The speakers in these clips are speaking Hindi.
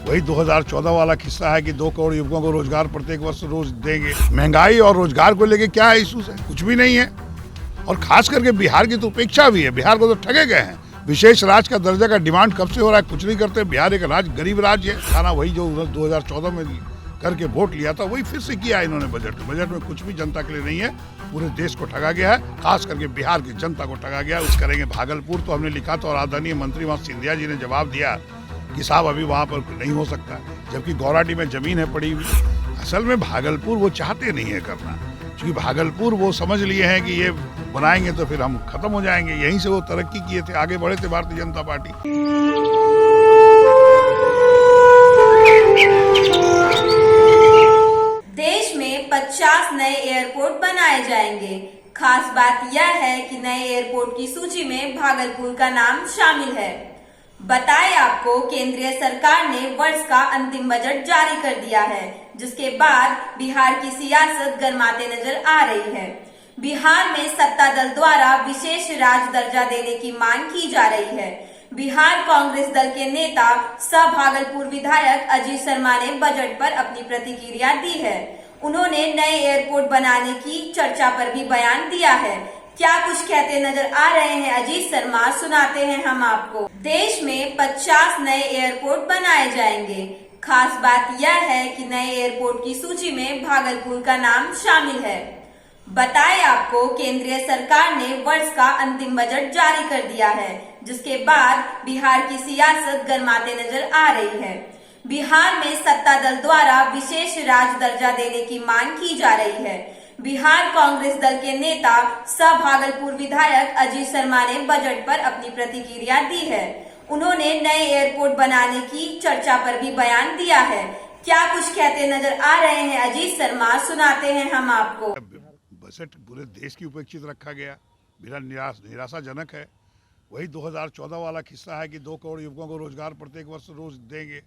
वही 2014 वाला किस्सा है कि 2 करोड़ युवकों को रोजगार प्रत्येक वर्ष रोज देंगे। महंगाई और रोजगार को लेके क्या इश्यूज है? कुछ भी नहीं है। और खास करके बिहार की तो उपेक्षा भी है। बिहार को तो ठगे गए हैं। विशेष राज्य का दर्जा का डिमांड कब से हो रहा है? कुछ नहीं करते। बिहार एक राज्य, गरीब राज्य है। खाना वही जो 2014 में करके वोट लिया था वही फिर से किया इन्होंने बजट में कुछ भी जनता के लिए नहीं है। पूरे देश को ठगा गया है, खास करके बिहार की जनता को ठगा गया है। उस करेंगे भागलपुर तो हमने लिखा था और आदरणीय मंत्री वहाँ सिंधिया जी ने जवाब दिया कि साहब अभी वहाँ पर नहीं हो सकता, जबकि गौराटी में जमीन है पड़ी हुई। असल में भागलपुर वो चाहते नहीं है करना, क्योंकि भागलपुर वो समझ लिए हैं कि ये बनाएंगे तो फिर हम खत्म हो जाएंगे। यहीं से वो तरक्की किए थे, आगे बढ़े थे भारतीय जनता पार्टी। देश में 50 नए एयरपोर्ट बनाए जाएंगे। खास बात यह है कि नए एयरपोर्ट की सूची में भागलपुर का नाम शामिल है। बताएं आपको, केंद्रीय सरकार ने वर्ष का अंतिम बजट जारी कर दिया है, जिसके बाद बिहार की सियासत गरमाते नजर आ रही है। बिहार में सत्ता दल द्वारा विशेष राज्य दर्जा देने की मांग की जा रही है। बिहार कांग्रेस दल के नेता सह भागलपुर विधायक अजीत शर्मा ने बजट पर अपनी प्रतिक्रिया दी है। उन्होंने नए एयरपोर्ट बनाने की चर्चा पर भी बयान दिया है। क्या कुछ कहते नजर आ रहे हैं अजीत शर्मा, सुनाते हैं हम आपको। देश में 50 नए एयरपोर्ट बनाए जाएंगे। खास बात यह है कि नए एयरपोर्ट की सूची में भागलपुर का नाम शामिल है। बताएं आपको, केंद्रीय सरकार ने वर्ष का अंतिम बजट जारी कर दिया है, जिसके बाद बिहार की सियासत गरमाते नजर आ रही है। बिहार में सत्ता दल द्वारा विशेष राज्य दर्जा देने की मांग की जा रही है। बिहार कांग्रेस दल के नेता सह भागलपुर विधायक अजीत शर्मा ने बजट पर अपनी प्रतिक्रिया दी है। उन्होंने नए एयरपोर्ट बनाने की चर्चा पर भी बयान दिया है। क्या कुछ कहते नजर आ रहे हैं अजीत शर्मा, सुनाते हैं हम आपको। बजट पूरे देश की उपेक्षित रखा गया, बिना निराशाजनक है। वही 2014 वाला किस्सा है कि 2 करोड़ युवकों को रोजगार प्रत्येक वर्ष रोज देंगे।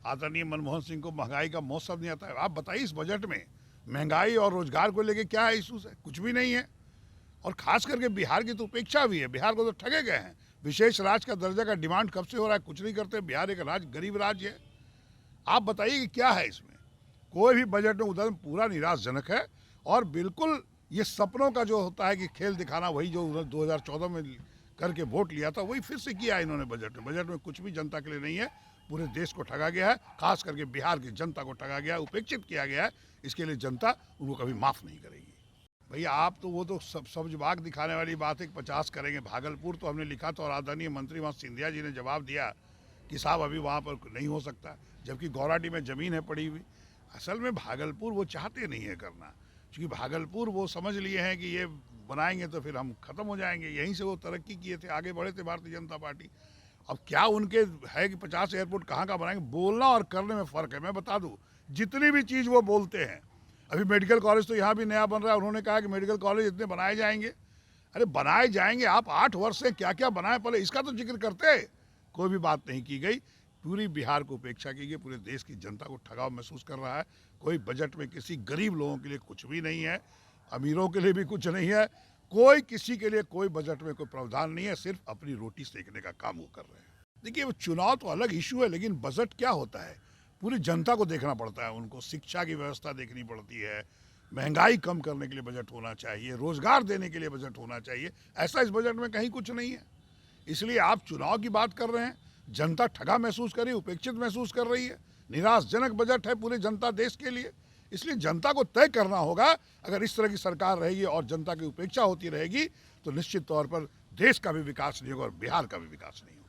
आदरणीय मनमोहन सिंह को महंगाई का मौसम नहीं आता है। आप बताइए, इस बजट में महंगाई और रोजगार को लेके क्या इश्यूज है? कुछ भी नहीं है। और खास करके बिहार की तो उपेक्षा भी है। बिहार को तो ठगे गए हैं। विशेष राज्य का दर्जा का डिमांड कब से हो रहा है? कुछ नहीं करते। बिहार एक राज्य, गरीब राज्य है। आप बताइए कि क्या है इसमें? कोई भी बजट में उदाहरण पूरा निराशाजनक है। और बिल्कुल ये सपनों का जो होता है कि खेल दिखाना, वही जो 2014 में करके वोट लिया था वही फिर से किया इन्होंने बजट में कुछ भी जनता के लिए नहीं है। पूरे देश को ठगा गया है, खास करके बिहार की जनता को ठगा गया है, उपेक्षित किया गया है। इसके लिए जनता उनको कभी माफ़ नहीं करेगी। भैया आप तो वो तो सब्ज बाग दिखाने वाली बात है कि 50 करेंगे। भागलपुर तो हमने लिखा था और आदरणीय मंत्री वहाँ सिंधिया जी ने जवाब दिया कि साहब अभी वहाँ पर नहीं हो सकता, जबकि गौराटी में जमीन है पड़ी हुई। असल में भागलपुर वो चाहते नहीं है करना, क्योंकि भागलपुर वो समझ लिए हैं कि ये बनाएंगे तो फिर हम खत्म हो जाएंगे। यहीं से वो तरक्की किए थे, आगे बढ़े थे भारतीय जनता पार्टी। अब क्या उनके है कि 50 एयरपोर्ट कहाँ का बनाएंगे? बोलना और करने में फ़र्क है। मैं बता दूं, जितनी भी चीज़ वो बोलते हैं, अभी मेडिकल कॉलेज तो यहाँ भी नया बन रहा है। उन्होंने कहा कि मेडिकल कॉलेज इतने बनाए जाएंगे। अरे बनाए जाएंगे, आप 8 वर्ष से क्या क्या बनाए पहले इसका तो जिक्र करते। कोई भी बात नहीं की गई। पूरी बिहार को उपेक्षा की गई। पूरे देश की जनता को ठगाव महसूस कर रहा है। कोई बजट में किसी गरीब लोगों के लिए कुछ भी नहीं है, अमीरों के लिए भी कुछ नहीं है। कोई किसी के लिए कोई बजट में कोई प्रावधान नहीं है। सिर्फ अपनी रोटी सेकने का काम वो कर रहे हैं। देखिए, वो चुनाव तो अलग इशू है, लेकिन बजट क्या होता है? पूरी जनता को देखना पड़ता है। उनको शिक्षा की व्यवस्था देखनी पड़ती है, महंगाई कम करने के लिए बजट होना चाहिए, रोजगार देने के लिए बजट होना चाहिए। ऐसा इस बजट में कहीं कुछ नहीं है। इसलिए आप चुनाव की बात कर रहे हैं। जनता ठगा महसूस कर रही है, उपेक्षित महसूस कर रही है। निराशाजनक बजट है पूरे जनता देश के लिए। इसलिए जनता को तय करना होगा। अगर इस तरह की सरकार रहेगी और जनता की उपेक्षा होती रहेगी तो निश्चित तौर पर देश का भी विकास नहीं होगा और बिहार का भी विकास नहीं होगा।